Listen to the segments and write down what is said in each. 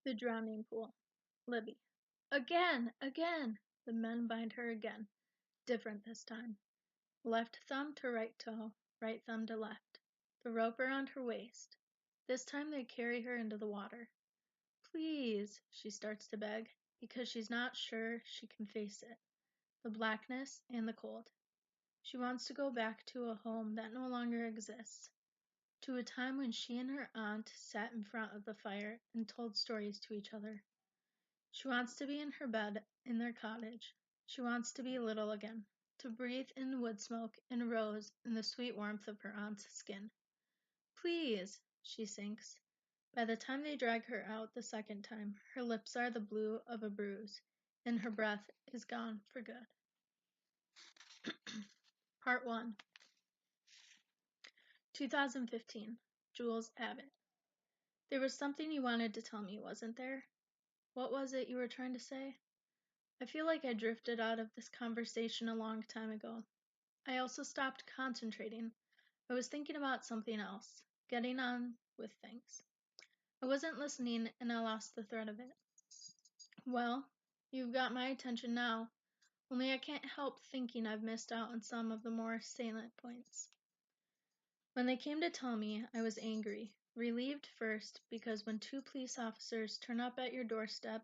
The drowning pool. Libby. Again! Again! The men bind her again. Different this time. Left thumb to right toe, right thumb to left. The rope around her waist. This time they carry her into the water. Please, she starts to beg, because she's not sure she can face it. The blackness and the cold. She wants to go back to a home that no longer exists. To a time when she and her aunt sat in front of the fire and told stories to each other. She wants to be in her bed in their cottage. She wants to be little again, to breathe in wood smoke and rose in the sweet warmth of her aunt's skin. Please, she sinks. By the time they drag her out the second time, her lips are the blue of a bruise, and her breath is gone for good. Part 1. 2015. Jules Abbott. There was something you wanted to tell me, wasn't there? What was it you were trying to say? I feel like I drifted out of this conversation a long time ago. I also stopped concentrating. I was thinking about something else, getting on with things. I wasn't listening and I lost the thread of it. Well, you've got my attention now, only I can't help thinking I've missed out on some of the more salient points. When they came to tell me, I was angry, relieved first because when two police officers turn up at your doorstep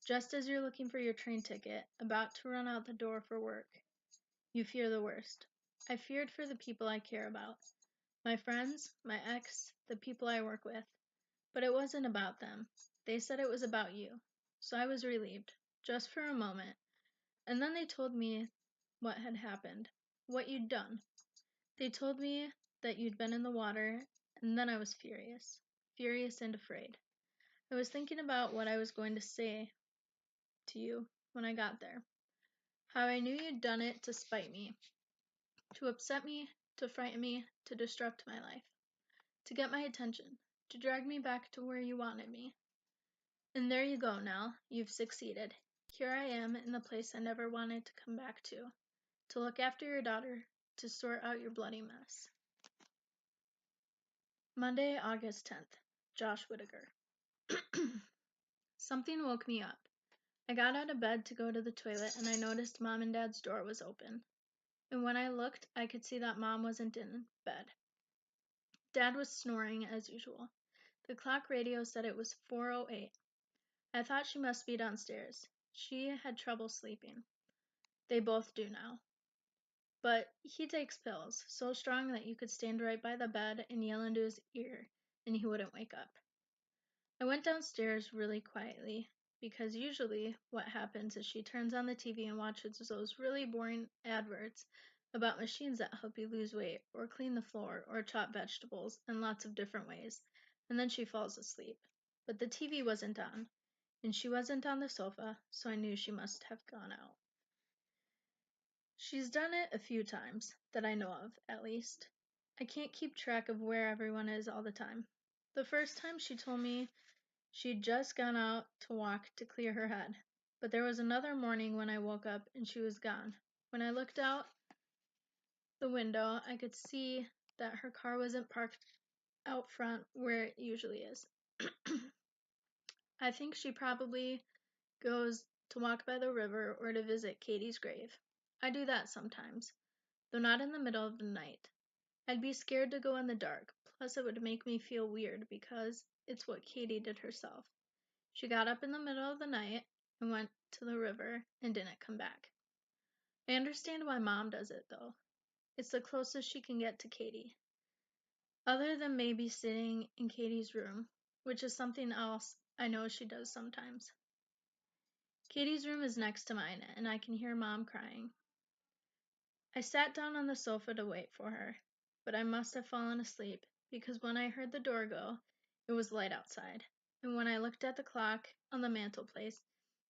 just as you're looking for your train ticket, about to run out the door for work, you fear the worst. I feared for the people I care about. My friends, my ex, the people I work with. But it wasn't about them. They said it was about you. So I was relieved, just for a moment. And then they told me what had happened, what you'd done. They told me that you'd been in the water, and then I was furious. Furious and afraid. I was thinking about what I was going to say to you when I got there. How I knew you'd done it to spite me, to upset me, to frighten me, to disrupt my life, to get my attention, to drag me back to where you wanted me. And there you go now, you've succeeded. Here I am in the place I never wanted to come back to look after your daughter, to sort out your bloody mess. Monday, August 10th. Josh Whittaker. Something woke me up. I got out of bed to go to the toilet and I noticed Mom and Dad's door was open. And when I looked, I could see that Mom wasn't in bed. Dad was snoring as usual. The clock radio said it was 4:08. I thought she must be downstairs. She had trouble sleeping. They both do now. But he takes pills, so strong that you could stand right by the bed and yell into his ear, and he wouldn't wake up. I went downstairs really quietly, because usually what happens is she turns on the TV and watches those really boring adverts about machines that help you lose weight, or clean the floor, or chop vegetables in lots of different ways, and then she falls asleep. But the TV wasn't on, and she wasn't on the sofa, so I knew she must have gone out. She's done it a few times, that I know of, at least. I can't keep track of where everyone is all the time. The first time she told me she'd just gone out to walk to clear her head, but there was another morning when I woke up and she was gone. When I looked out the window, I could see that her car wasn't parked out front where it usually is. I think she probably goes to walk by the river or to visit Katie's grave. I do that sometimes, though not in the middle of the night. I'd be scared to go in the dark, plus it would make me feel weird because it's what Katie did herself. She got up in the middle of the night and went to the river and didn't come back. I understand why Mom does it, though. It's the closest she can get to Katie. Other than maybe sitting in Katie's room, which is something else I know she does sometimes. Katie's room is next to mine, and I can hear Mom crying. I sat down on the sofa to wait for her, but I must have fallen asleep because when I heard the door go, it was light outside, and when I looked at the clock on the mantelpiece,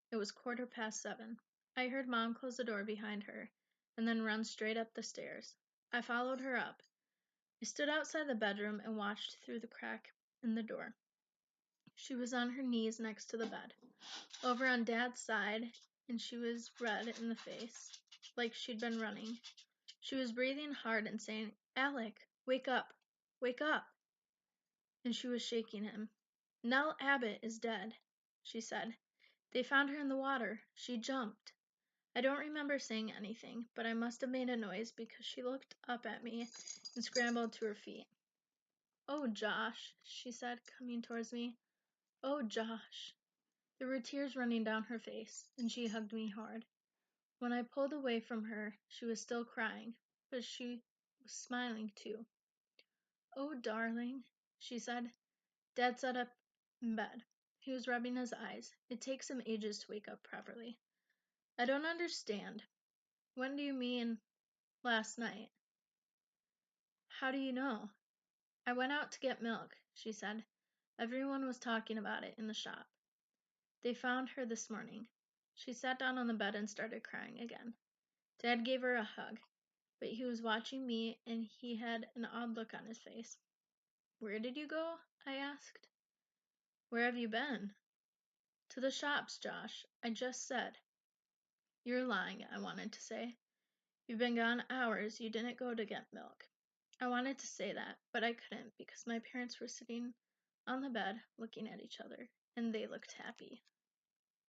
it was 7:15. I heard Mom close the door behind her and then run straight up the stairs. I followed her up. I stood outside the bedroom and watched through the crack in the door. She was on her knees next to the bed, over on Dad's side, and she was red in the face, like she'd been running. She was breathing hard and saying, "Alec, wake up, wake up." And she was shaking him. "Nell Abbott is dead." she said. They found her in the water. She jumped. I don't remember saying anything, but I must have made a noise because she looked up at me and scrambled to her feet. Oh, Josh, she said, coming towards me. Oh, Josh. There were tears running down her face, and she hugged me hard. When I pulled away from her, she was still crying, but she was smiling too. Oh, darling, she said. Dad sat up in bed. He was rubbing his eyes. It takes him ages to wake up properly. I don't understand. When do you mean last night? How do you know? I went out to get milk, she said. Everyone was talking about it in the shop. They found her this morning. She sat down on the bed and started crying again. Dad gave her a hug, but he was watching me and he had an odd look on his face. Where did you go? I asked. Where have you been? To the shops, Josh. I just said. You're lying, I wanted to say. You've been gone hours. You didn't go to get milk. I wanted to say that, but I couldn't because my parents were sitting on the bed looking at each other, and they looked happy.